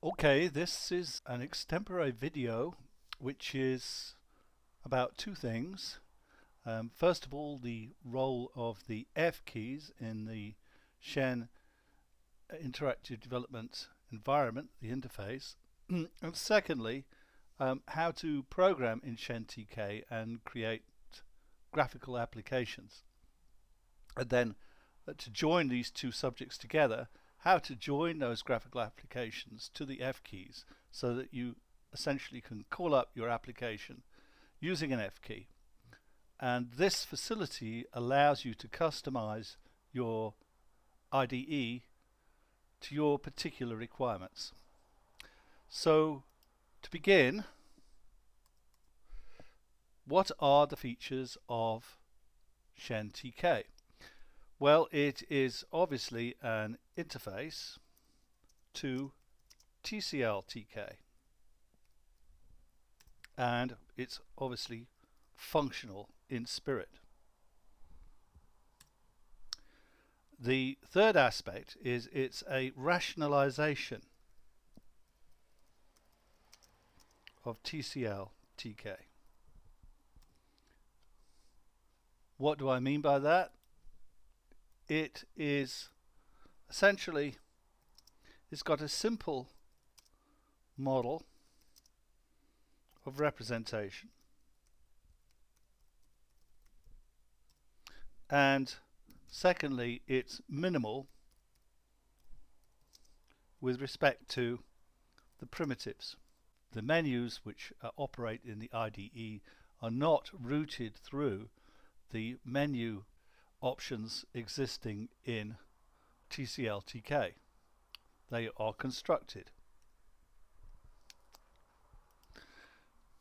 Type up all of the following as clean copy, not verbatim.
Okay, this is an extempore video which is about two things. First of all, the role of the F keys in the Shen interactive development environment, the interface. And secondly, how to program in Shen TK and create graphical applications. And then to join these two subjects together, how to join those graphical applications to the F keys so that you essentially can call up your application using an F key. And this facility allows you to customize your IDE to your particular requirements. So to begin, what are the features of Shen TK? Well, it is obviously an interface to TCL TK, and it's obviously functional in spirit. The third aspect is it's a rationalization of TCL TK. What do I mean by that? It is essentially, it's got a simple model of representation, and secondly, it's minimal with respect to the primitives. The menus which operate in the IDE are not routed through the menu options existing in TCL TK. They are constructed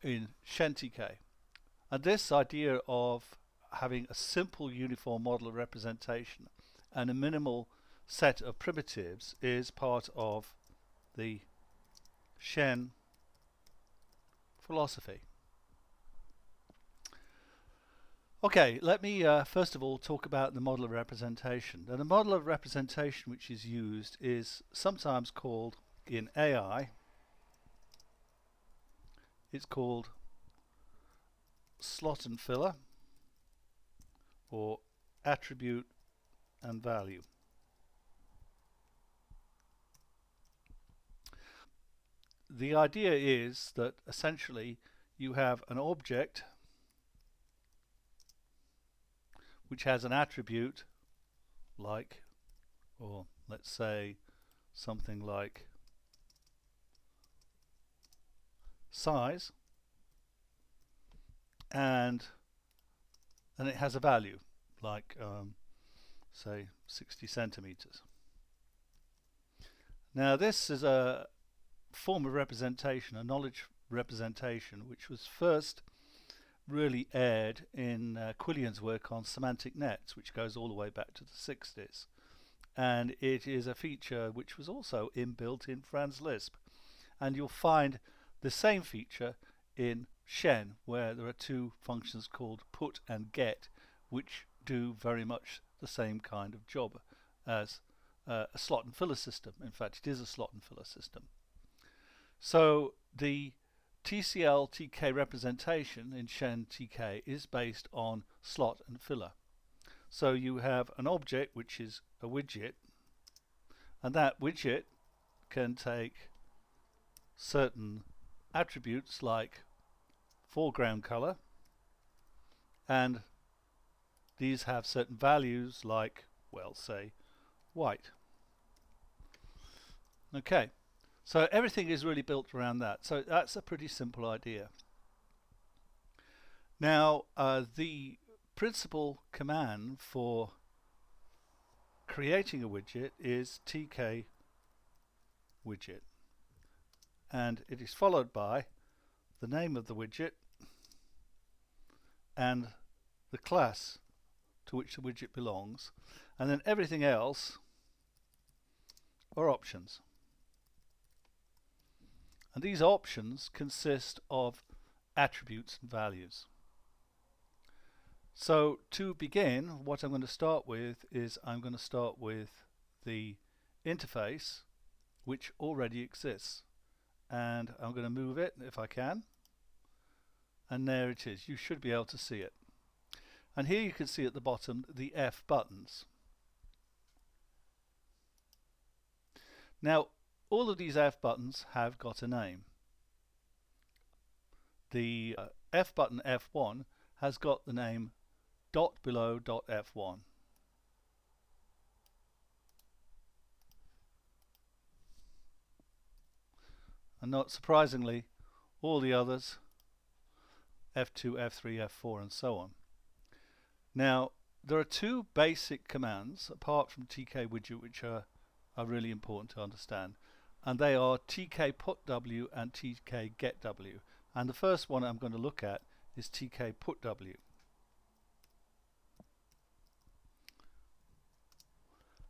in Shen TK. And this idea of having a simple uniform model of representation and a minimal set of primitives is part of the Shen philosophy. Okay, let me first of all talk about the model of representation. Now, the model of representation which is used is sometimes called, in AI, it's called slot and filler, or attribute and value. The idea is that essentially you have an object which has an attribute like, or let's say something like size, and it has a value like say 60 centimeters. Now this is a form of representation, a knowledge representation, which was first really aired in Quillian's work on semantic nets, which goes all the way back to the 60s. And it is a feature which was also inbuilt in Franz Lisp. And you'll find the same feature in Shen, where there are two functions called put and get, which do very much the same kind of job as a slot and filler system. In fact, it is a slot and filler system. So the TCL TK representation in Shen TK is based on slot and filler. So you have an object which is a widget, and that widget can take certain attributes like foreground color, and these have certain values like, well, say white. Okay. So everything is really built around that. So that's a pretty simple idea. Now, the principal command for creating a widget is tk widget. And it is followed by the name of the widget and the class to which the widget belongs. And then everything else are options. And these options consist of attributes and values. So to begin, what I'm going to start with is I'm going to start with the interface which already exists. and I'm going to move it if I can, and there it is. You should be able to see it. And here you can see at the bottom the F buttons. Now all of these F buttons have got a name. The F button F1 has got the name dot below dot F1. And not surprisingly, all the others, F2, F3, F4 and so on. Now there are two basic commands apart from TK widget which are really important to understand, and they are TK put W and TK get W. And the first one I'm going to look at is TK put W.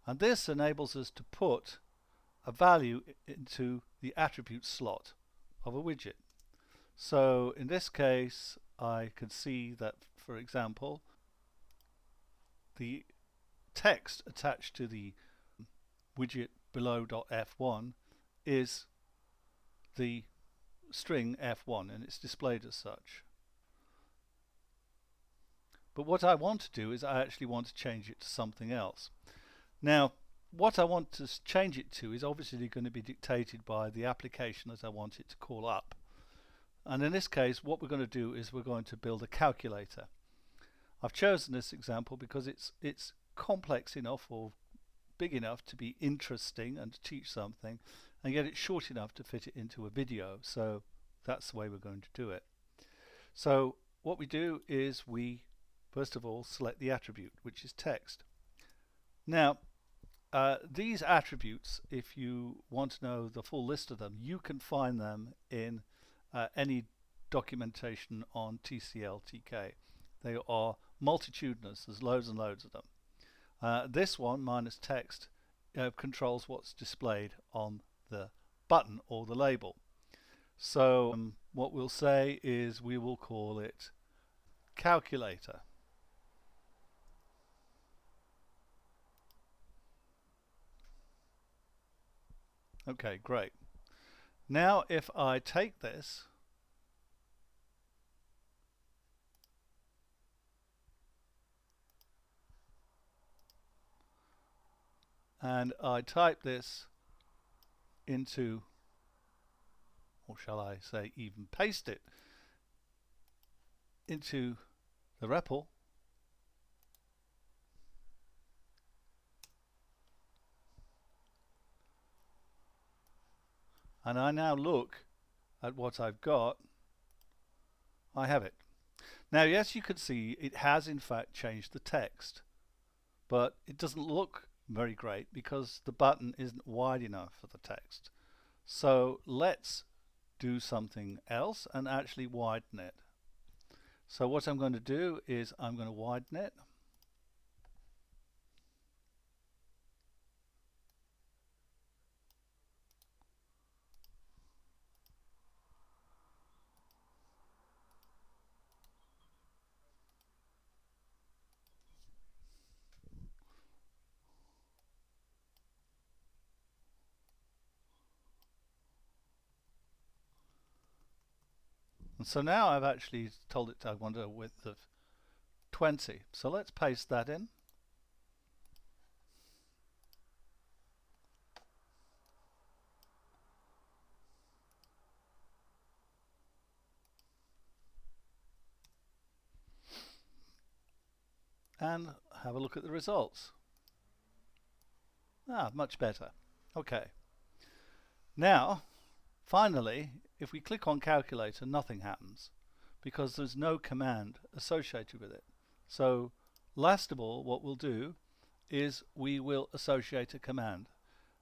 And this enables us to put a value into the attribute slot of a widget. So in this case I can see that, for example, the text attached to the widget below .f1 is the string f1 and it's displayed as such. But what I want to do is I actually want to change it to something else. Now what I want to change it to is obviously going to be dictated by the application that I want it to call up. And in this case what we're going to do is we're going to build a calculator. I've chosen this example because it's complex enough or big enough to be interesting and to teach something, and yet it's short enough to fit it into a video. So that's the way we're going to do it. So what we do is we first of all select the attribute, which is text. Now these attributes, if you want to know the full list of them, you can find them in any documentation on TCL/TK. They are multitudinous. There's loads and loads of them. This one, minus text, controls what's displayed on the button or the label. So what we'll say is we will call it calculator. Okay, great. Now if I take this and I type this into, or shall I say even paste it into the REPL, and I now look at what I've got, I have it. Now yes, you can see it has in fact changed the text, but it doesn't look very great because the button isn't wide enough for the text. So let's do something else and actually widen it. So what I'm going to do is I'm going to widen it. And so now I've actually told it I want a width of 20. So let's paste that in. And have a look at the results. Much better. Okay. Now, finally, if we click on calculator, nothing happens because there's no command associated with it. So last of all, what we'll do is we will associate a command,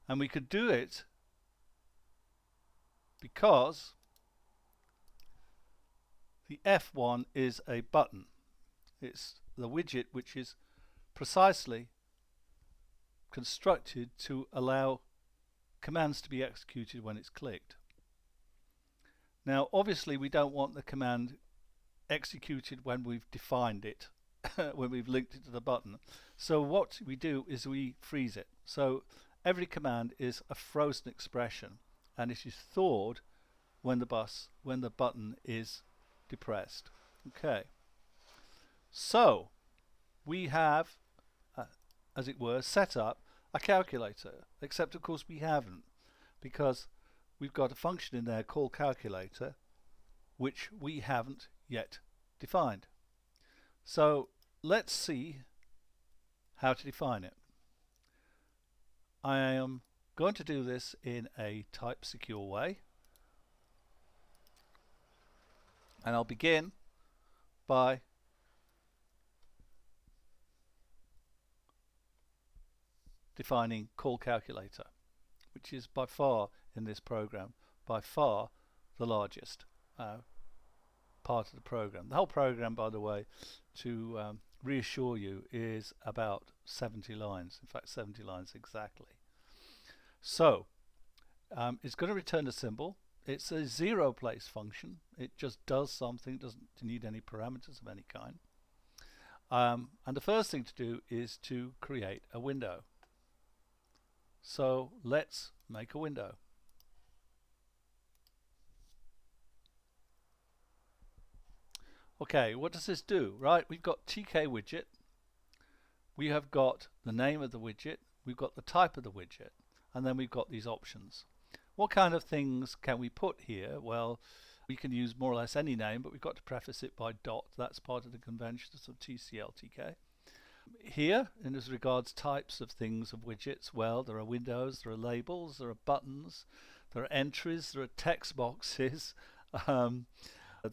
and we could do it because the F1 is a button. It's the widget which is precisely constructed to allow commands to be executed when it's clicked. Now obviously we don't want the command executed when we've defined it, when we've linked it to the button. So what we do is we freeze it. So every command is a frozen expression and it is stored when the button is depressed. Okay, so we have, as it were, set up a calculator, except of course we haven't, because we've got a function in there called calculator which we haven't yet defined. So let's see how to define it. I am going to do this in a type secure way, and I'll begin by defining call calculator, which is by far in this program by far the largest part of the program. The whole program, by the way, to reassure you, is about 70 lines, in fact 70 lines exactly. So it's going to return a symbol. It's a zero place function. It just does something. It doesn't need any parameters of any kind. And the first thing to do is to create a window. So let's make a window. Okay, what does this do? Right, we've got TK widget. We have got the name of the widget. We've got the type of the widget. And then we've got these options. What kind of things can we put here? Well, we can use more or less any name, but we've got to preface it by dot. That's part of the conventions of TCL TK. Here, in as regards types of things of widgets, well, there are windows, there are labels, there are buttons, there are entries, there are text boxes, there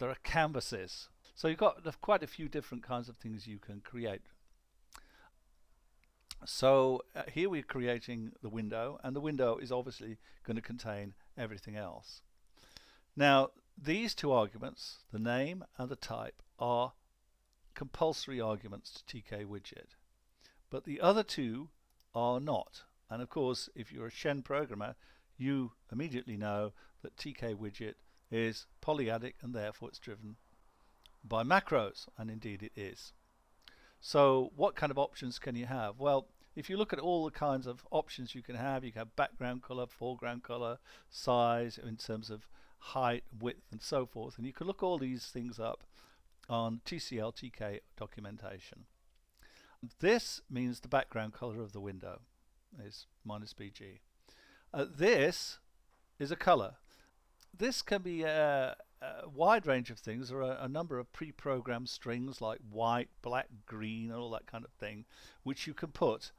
are canvases. So you've got quite a few different kinds of things you can create. So here we're creating the window, and the window is obviously going to contain everything else. Now, these two arguments, the name and the type, are compulsory arguments to TK widget, but the other two are not. And of course, if you're a Shen programmer, you immediately know that TK widget is polyadic, and therefore it's driven by macros, and indeed it is. So what kind of options can you have? Well, if you look at all the kinds of options you can have background color, foreground color, size in terms of height, width, and so forth, and you can look all these things up on TCL TK documentation. This means the background color of the window is -BG. This is a color. This can be a wide range of things. There are a number of pre-programmed strings like white, black, green, and all that kind of thing, which you can put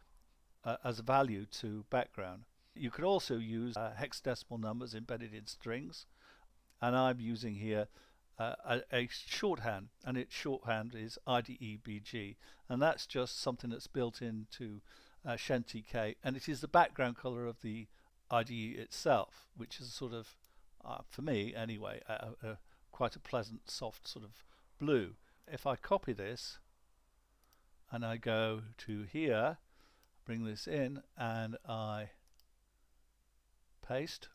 as a value to background. You could also use hexadecimal numbers embedded in strings, and I'm using here a shorthand, and its shorthand is IDE-BG, and that's just something that's built into Shen TK, and it is the background color of the IDE itself, which is sort of, for me anyway, quite a pleasant, soft sort of blue. If I copy this and I go to here, bring this in, and I paste,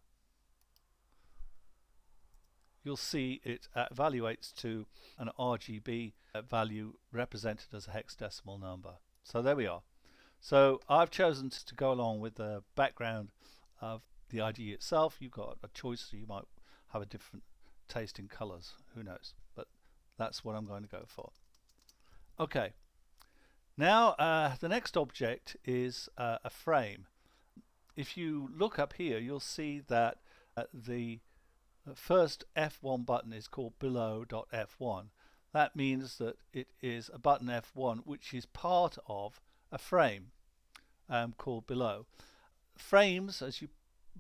you'll see it evaluates to an RGB value represented as a hexadecimal number. So there we are. So I've chosen to go along with the background of the IDE itself. You've got a choice, so you might have a different taste in colors, who knows, but that's what I'm going to go for. Okay, now the next object is a frame. If you look up here, you'll see that the first F1 button is called below.f1. That means that it is a button F1 which is part of a frame called below. Frames, as you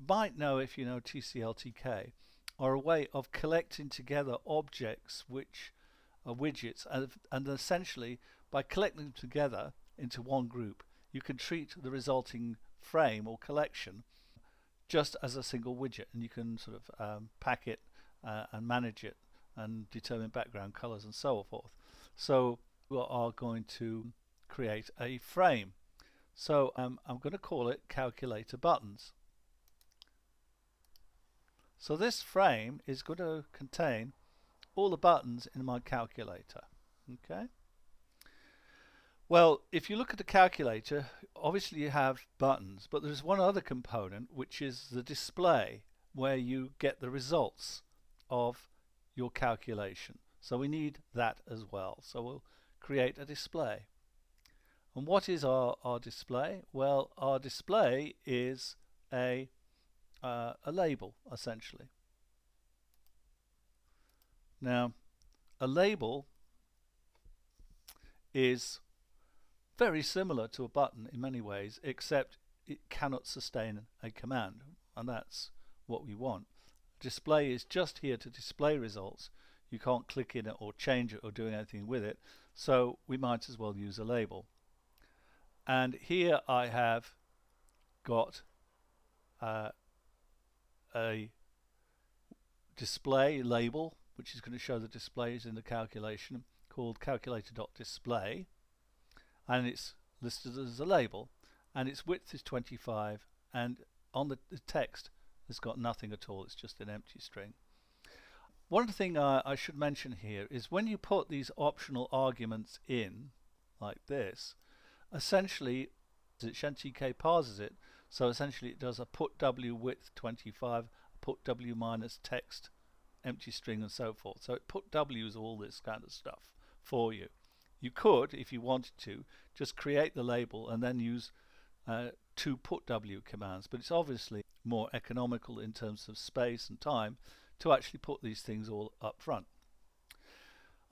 might know if you know TCL TK, are a way of collecting together objects which are widgets, and essentially by collecting them together into one group, you can treat the resulting frame or collection just as a single widget, and you can sort of pack it and manage it and determine background colors and so forth. So we are going to create a frame. So I'm going to call it calculator buttons. So this frame is going to contain all the buttons in my calculator. Okay. Well, if you look at the calculator, obviously you have buttons, but there's one other component, which is the display, where you get the results of your calculation. So we need that as well. So we'll create a display. And what is our display? Well, our display is a label, essentially. Now, a label is very similar to a button in many ways, except it cannot sustain a command, and that's what we want. Display is just here to display results. You can't click in it or change it or do anything with it, so we might as well use a label. And here I have got a display label, which is going to show the displays in the calculation, called calculator.display, and it's listed as a label, and its width is 25, and on the text it's got nothing at all, it's just an empty string. One thing I should mention here is when you put these optional arguments in, like this, essentially Shen TK parses it, so essentially it does a put w width 25, put w minus text, empty string, and so forth. So it put w's all this kind of stuff for you. You could, if you wanted to, just create the label and then use two put w commands, but it's obviously more economical in terms of space and time to actually put these things all up front.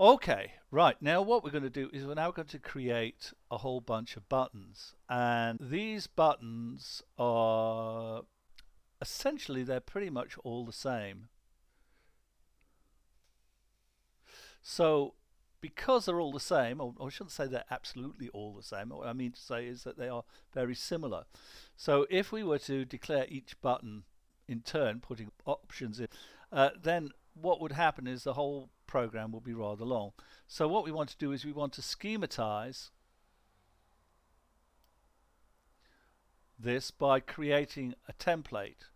Okay, right, now what we're going to do is we're now going to create a whole bunch of buttons, and these buttons are essentially, they're pretty much all the same. So because they're all the same, or I shouldn't say they're absolutely all the same, what I mean to say is that they are very similar. So if we were to declare each button in turn, putting options in, then what would happen is the whole program will be rather long. So what we want to do is we want to schematize this by creating a template,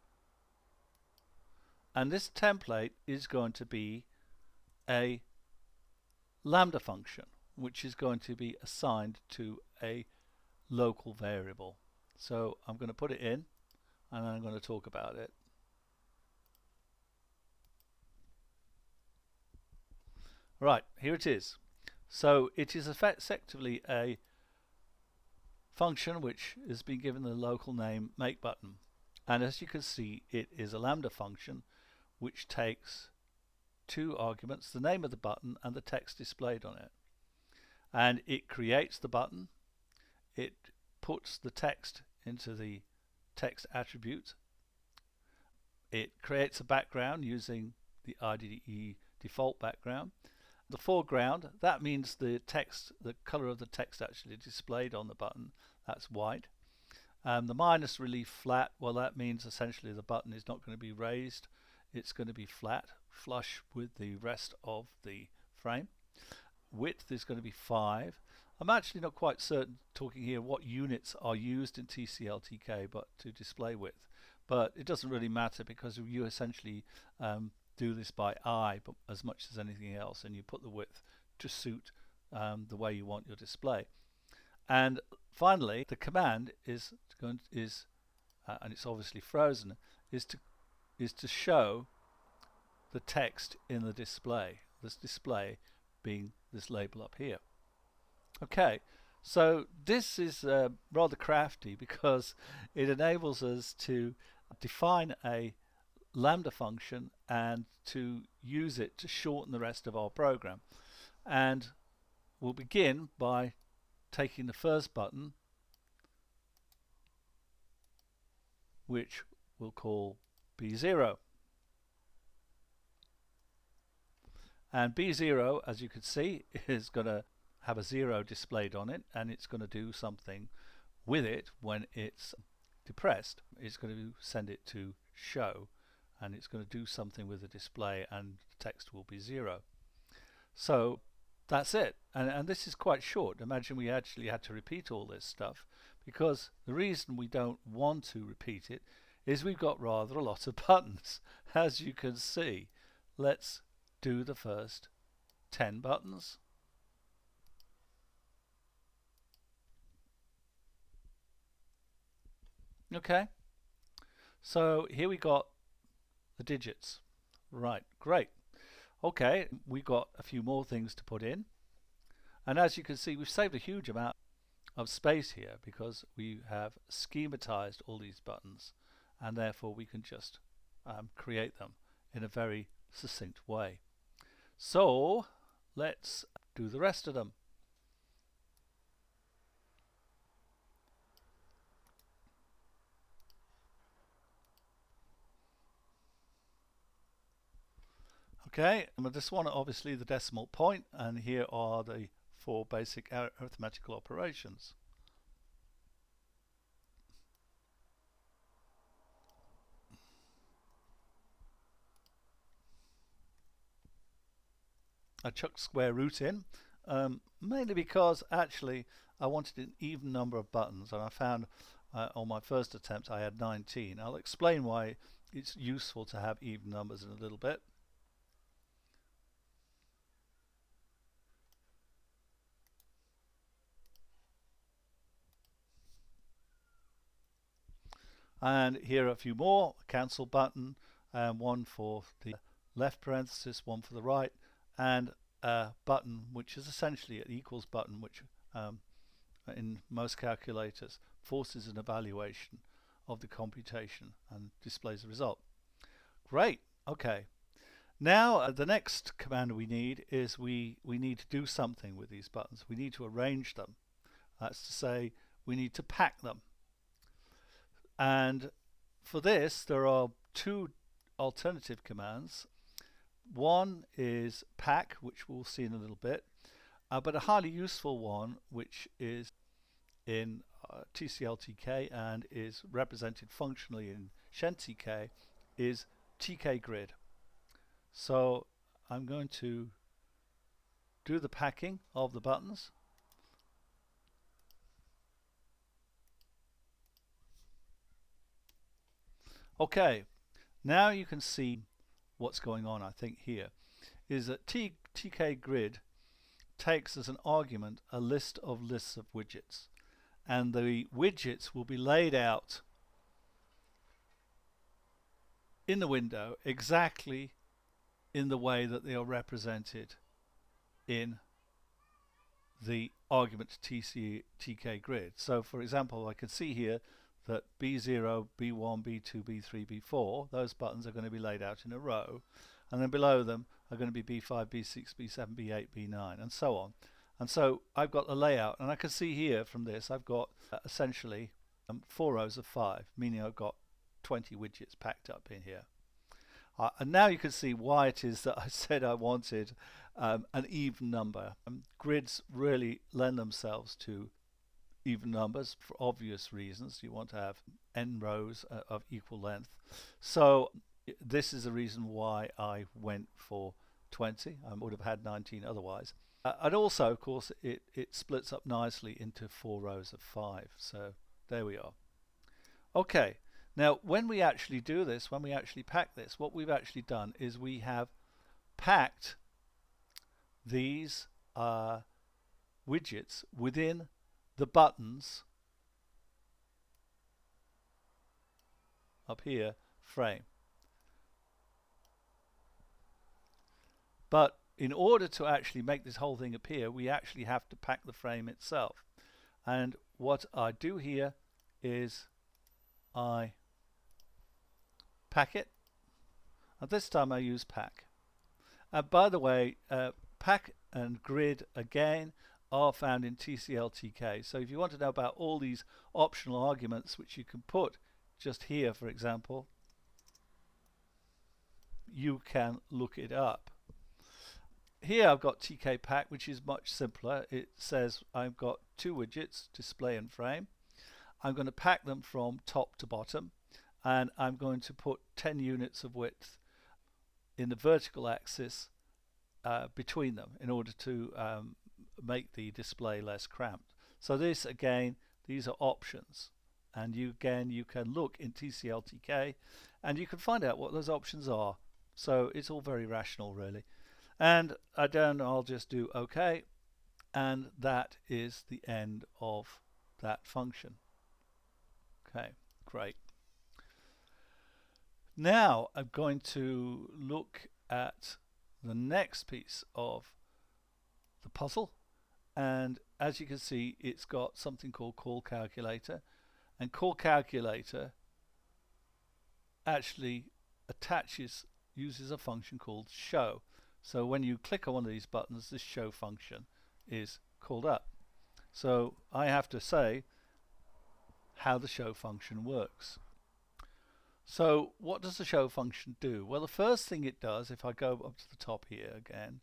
and this template is going to be a lambda function, which is going to be assigned to a local variable. So I'm going to put it in and I'm going to talk about it. Right, here it is. So it is effectively a function which has been given the local name makeButton, and as you can see, it is a lambda function which takes two arguments, the name of the button and the text displayed on it, and it creates the button, it puts the text into the text attribute, it creates a background using the IDE default background. The foreground, that means the text, the color of the text actually displayed on the button, that's white. The minus relief flat, well, that means essentially the button is not going to be raised, it's going to be flat, flush with the rest of the frame. Width is going to be 5. I'm actually not quite certain, talking here, what units are used in TCL/TK but to display width, but it doesn't really matter because you essentially do this by eye but as much as anything else, and you put the width to suit the way you want your display. And finally, the command is and it's obviously frozen, is to show the text in the display, this display being this label up here. Okay, so this is rather crafty because it enables us to define a lambda function and to use it to shorten the rest of our program. And we'll begin by taking the first button, which we'll call B0. And B0, as you can see, is going to have a 0 displayed on it, and it's going to do something with it when it's depressed. It's going to send it to show, and it's going to do something with the display, and the text will be 0. So that's it, and this is quite short. Imagine we actually had to repeat all this stuff, because the reason we don't want to repeat it is we've got rather a lot of buttons, as you can see. Let's do the first 10 buttons. Okay, so here we got the digits Right, great. Okay, we've got a few more things to put in. And as you can see, we've saved a huge amount of space here because we have schematized all these buttons, and therefore we can just create them in a very succinct way. So let's do the rest of them. Okay, and this one obviously the decimal point, and here are the 4 basic arithmetical operations. I chucked square root in, mainly because actually I wanted an even number of buttons, and I found on my first attempt I had 19. I'll explain why it's useful to have even numbers in a little bit. And here are a few more. Cancel button, one for the left parenthesis, one for the right, and a button which is essentially an equals button, which in most calculators forces an evaluation of the computation and displays the result. Great. Okay. Now the next command we need is we need to do something with these buttons. We need to arrange them. That's to say, we need to pack them. And for this, there are 2 alternative commands. One is pack, which we'll see in a little bit, but a highly useful one, which is in TCL/TK and is represented functionally in Shen TK, is TK grid. So I'm going to do the packing of the buttons. Okay, now you can see what's going on. I think here is that TK grid takes as an argument a list of lists of widgets, and the widgets will be laid out in the window exactly in the way that they are represented in the argument TK grid. So for example, I can see here that B0, B1, B2, B3, B4, those buttons are going to be laid out in a row, and then below them are going to be B5, B6, B7, B8, B9, and so on. And so I've got a layout, and I can see here from this I've got essentially 4 rows of 5, meaning I've got 20 widgets packed up in here. And now you can see why it is that I said I wanted an even number. Grids really lend themselves to even numbers for obvious reasons. You want to have n rows of equal length. So this is the reason why I went for 20. I would have had 19 otherwise. And also, of course, it splits up nicely into 4 rows of 5. So there we are. Okay, now when we actually do this, when we actually pack this, what we've actually done is we have packed these widgets within the buttons up here frame. But in order to actually make this whole thing appear, we actually have to pack the frame itself. And what I do here is I pack it, and this time I use pack. By the way, pack and grid again are found in TCL/TK. So if you want to know about all these optional arguments which you can put just here, for example, you can look it up. Here I've got TK pack, which is much simpler. It says I've got 2 widgets, display and frame. I'm going to pack them from top to bottom, and I'm going to put 10 units of width in the vertical axis between them in order to make the display less cramped. So this again, these are options, and you can look in TCL/TK and you can find out what those options are. So it's all very rational really. And I'll just do OK, and that is the end of that function. Okay, great. Now I'm going to look at the next piece of the puzzle, and as you can see, it's got something called call calculator, and call calculator actually uses a function called show. So when you click on one of these buttons, this show function is called up. So I have to say how the show function works. So what does the show function do? Well, the first thing it does, if I go up to the top here again,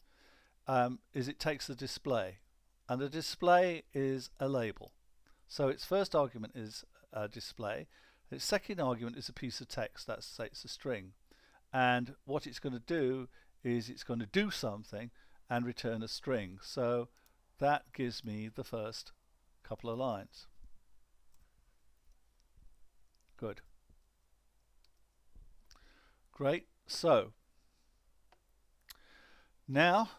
is it takes the display, and the display is a label. So its first argument is a display. Its second argument is a piece of text, that's say it's a string. And what it's going to do is it's going to do something and return a string. So that gives me the first couple of lines. Good. Great. So now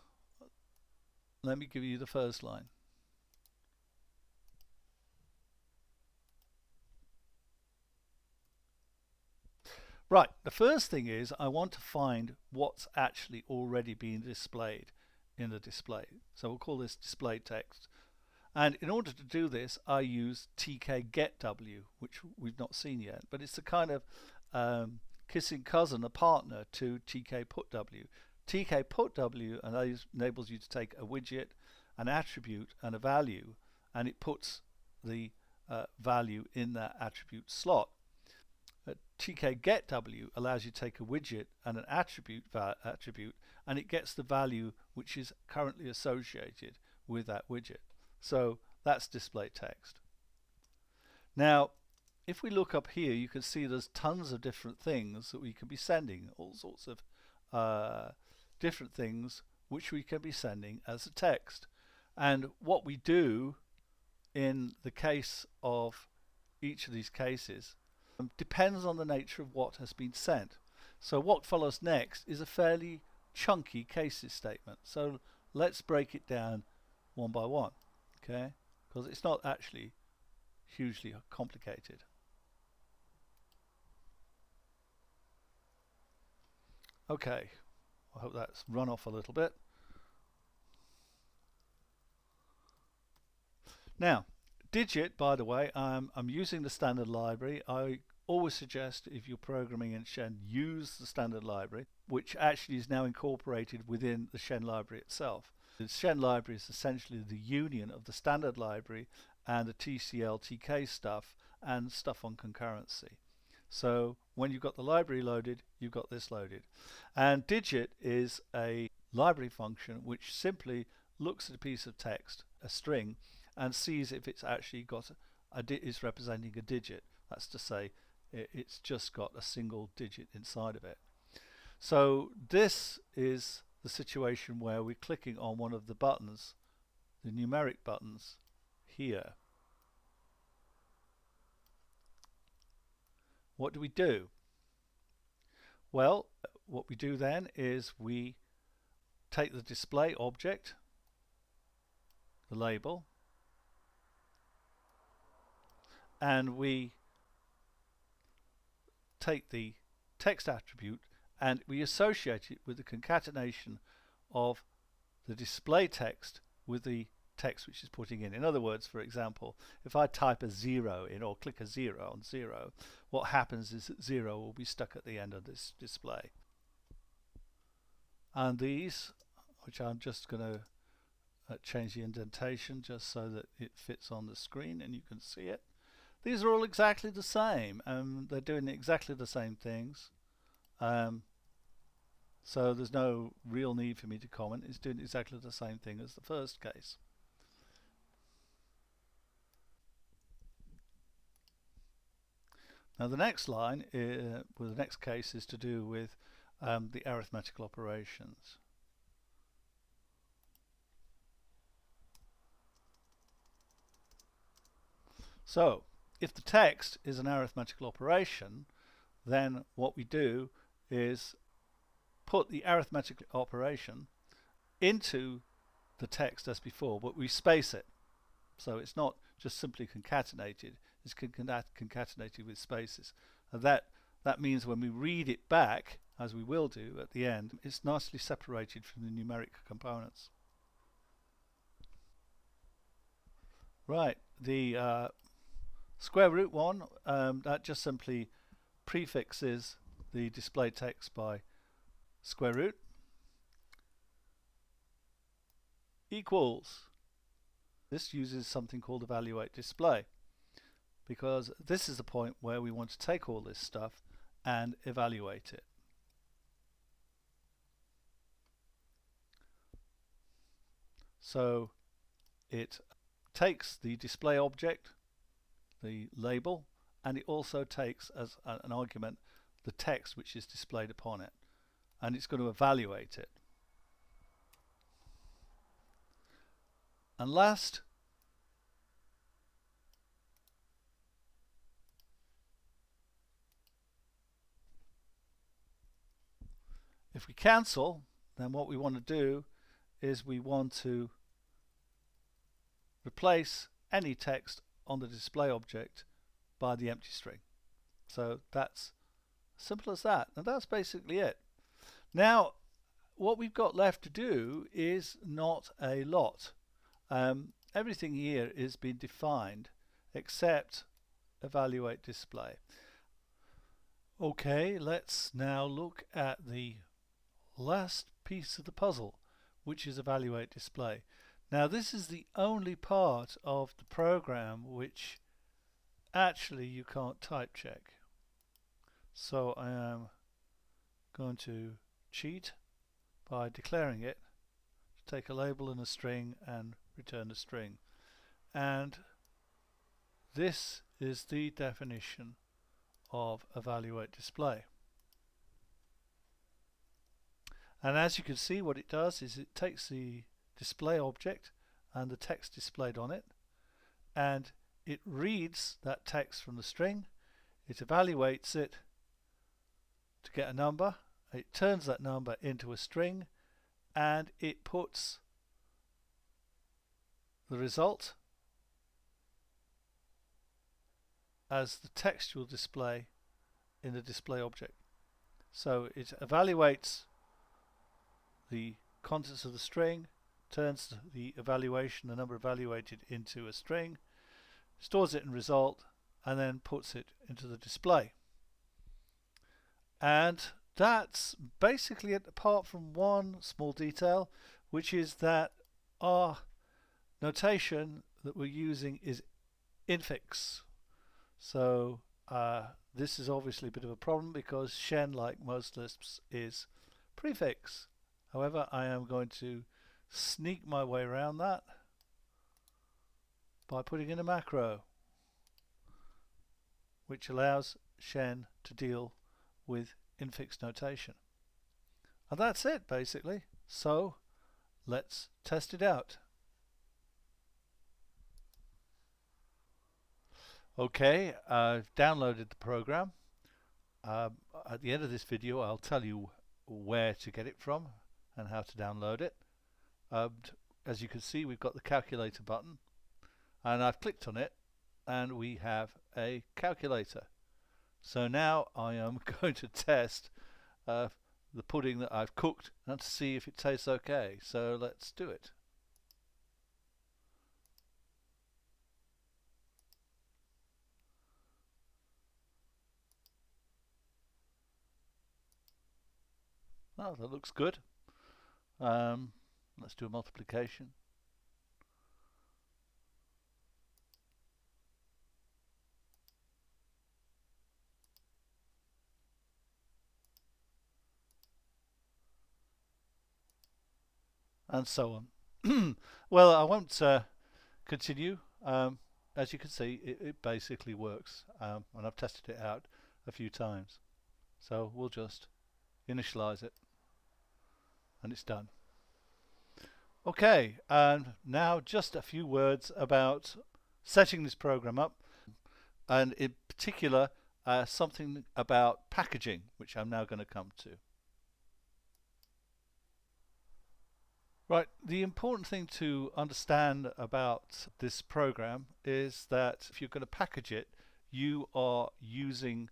let me give you the first line. Right, the first thing is I want to find what's actually already being displayed in the display. So we'll call this display text. And in order to do this, I use tk-getW, which we've not seen yet, but it's a kind of kissing cousin, a partner to tk-putW. tk-putW enables you to take a widget, an attribute, and a value, and it puts the value in that attribute slot. tk-getW allows you to take a widget and an attribute, and it gets the value which is currently associated with that widget. So that's display text. Now, if we look up here, you can see there's tons of different things that we can be sending, all sorts of different things which we can be sending as a text. And what we do in the case of each of these cases depends on the nature of what has been sent. So what follows next is a fairly chunky cases statement. So let's break it down one by one, okay? Because it's not actually hugely complicated. Okay, I hope that's run off a little bit. Now, digit, by the way, I'm using the standard library. I always suggest if you're programming in Shen, use the standard library, which actually is now incorporated within the Shen library itself. The Shen library is essentially the union of the standard library and the TCL, TK stuff and stuff on concurrency. So when you've got the library loaded, you've got this loaded. And digit is a library function which simply looks at a piece of text, a string, and sees if it's actually got is representing a digit. That's to say, it's just got a single digit inside of it. So this is the situation where we're clicking on one of the buttons, the numeric buttons here. What do we do? Well, what we do then is we take the display object, the label, and we take the text attribute and we associate it with the concatenation of the display text with the text which is putting in. In other words, for example, if I type a 0 in or click a 0 on 0, what happens is that 0 will be stuck at the end of this display. And these, which I'm just going to change the indentation just so that it fits on the screen and you can see it. These are all exactly the same. They're doing exactly the same things. So there's no real need for me to comment. It's doing exactly the same thing as the first case. Now the next line, the next case is to do with the arithmetical operations. So if the text is an arithmetical operation, then what we do is put the arithmetic operation into the text as before, but we space it. So it's not just simply concatenated, it's concatenated with spaces. And that That means when we read it back, as we will do at the end, it's nicely separated from the numeric components. Right, the square root one, that just simply prefixes the display text by square root, equals. This uses something called evaluate display, because this is the point where we want to take all this stuff and evaluate it. So it takes the display object, the label, and it also takes as an argument the text which is displayed upon it, and it's going to evaluate it. And last, if we cancel, then what we want to do is we want to replace any text on the display object by the empty string. So that's simple as that, and that's basically it. Now what we've got left to do is not a lot. Everything here is being defined except evaluate display. Okay, let's now look at the last piece of the puzzle, which is evaluate display. Now this is the only part of the program which actually you can't type check. So I am going to cheat by declaring it to take a label and a string and return a string. And this is the definition of evaluate display. And as you can see, what it does is it takes the display object and the text displayed on it, and it reads that text from the string, it evaluates it to get a number, it turns that number into a string, and it puts the result as the textual display in the display object. So it evaluates the contents of the string, turns the evaluation, the number evaluated, into a string, stores it in result, and then puts it into the display. And that's basically it, apart from one small detail, which is that our notation that we're using is infix. So this is obviously a bit of a problem because Shen, like most Lisps, is prefix. However, I am going to sneak my way around that by putting in a macro which allows Shen to deal with infix notation. And that's it basically. So let's test it out. Okay, I've downloaded the program. At the end of this video I'll tell you where to get it from and how to download it. As you can see, we've got the calculator button, and I've clicked on it and we have a calculator. So now I am going to test the pudding that I've cooked and to see if it tastes okay. So let's do it. Oh, that looks good. Let's do a multiplication. And so on. Well, I won't continue. As you can see, it basically works, and I've tested it out a few times. So we'll just initialize it, and it's done. Okay, and now just a few words about setting this program up, and in particular something about packaging, which I'm now going to come to. Right, the important thing to understand about this program is that if you're going to package it, you are using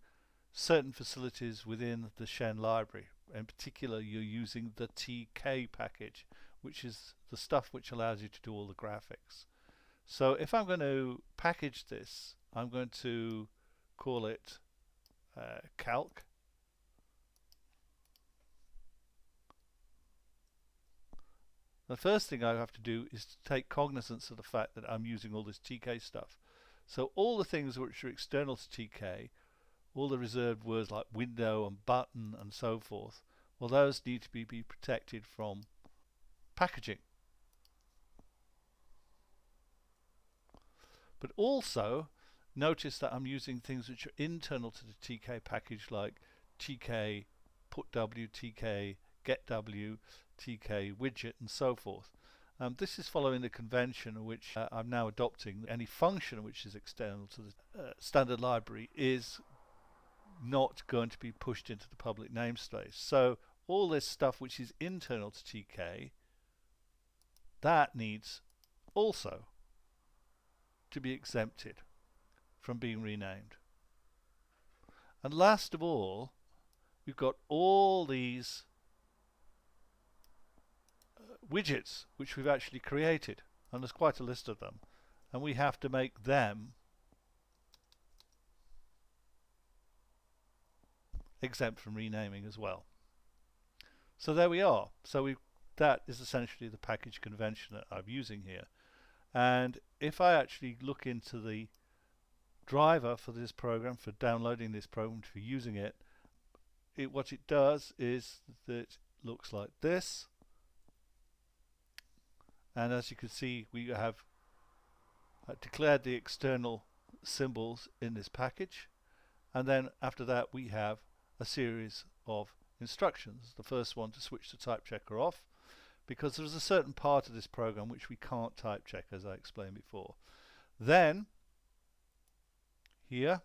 certain facilities within the Shen library. In particular, you're using the TK package, which is the stuff which allows you to do all the graphics. So if I'm going to package this, I'm going to call it calc. The first thing I have to do is to take cognizance of the fact that I'm using all this TK stuff. So all the things which are external to TK, all the reserved words like window and button and so forth, well, those need to be protected from packaging. But also notice that I'm using things which are internal to the TK package, like TK put W, TK get W, TK widget, and so forth. This is following the convention which I'm now adopting. Any function which is external to the standard library is not going to be pushed into the public namespace. So all this stuff which is internal to TK, that needs also to be exempted from being renamed. And last of all, we've got all these widgets which we've actually created, and there's quite a list of them, and we have to make them exempt from renaming as well. So there we are. So that is essentially the package convention that I'm using here. And if I actually look into the driver for this program, for downloading this program, for using it, what it does is that it looks like this. And as you can see, we have declared the external symbols in this package. And then after that, we have a series of instructions. The first one to switch the type checker off, because there's a certain part of this program which we can't type check, as I explained before. Then here,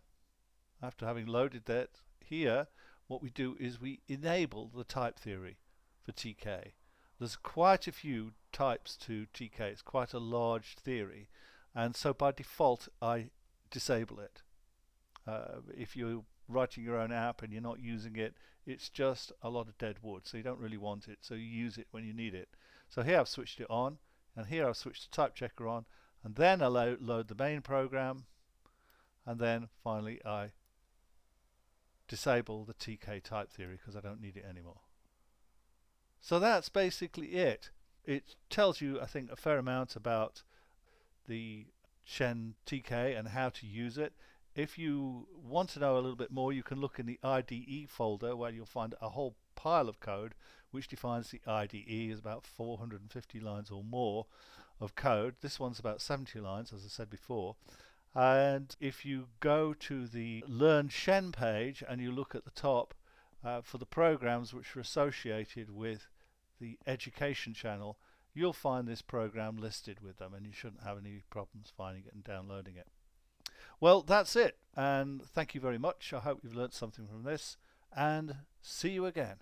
after having loaded that, here what we do is we enable the type theory for TK. There's quite a few types to TK. It's quite a large theory, and so by default I disable it. If you're writing your own app and you're not using it, it's just a lot of dead wood, so you don't really want it, so you use it when you need it. So here I've switched it on, and here I've switched the type checker on, and then I load the main program, and then finally I disable the TK type theory because I don't need it anymore. So that's basically it. It tells you, I think, a fair amount about the Shen TK and how to use it. If you want to know a little bit more, you can look in the IDE folder where you'll find a whole pile of code which defines the IDE as about 450 lines or more of code. This one's about 70 lines, as I said before. And if you go to the Learn Shen page and you look at the top for the programs which are associated with the education channel, you'll find this program listed with them, and you shouldn't have any problems finding it and downloading it. Well, that's it, and thank you very much. I hope you've learned something from this, and see you again.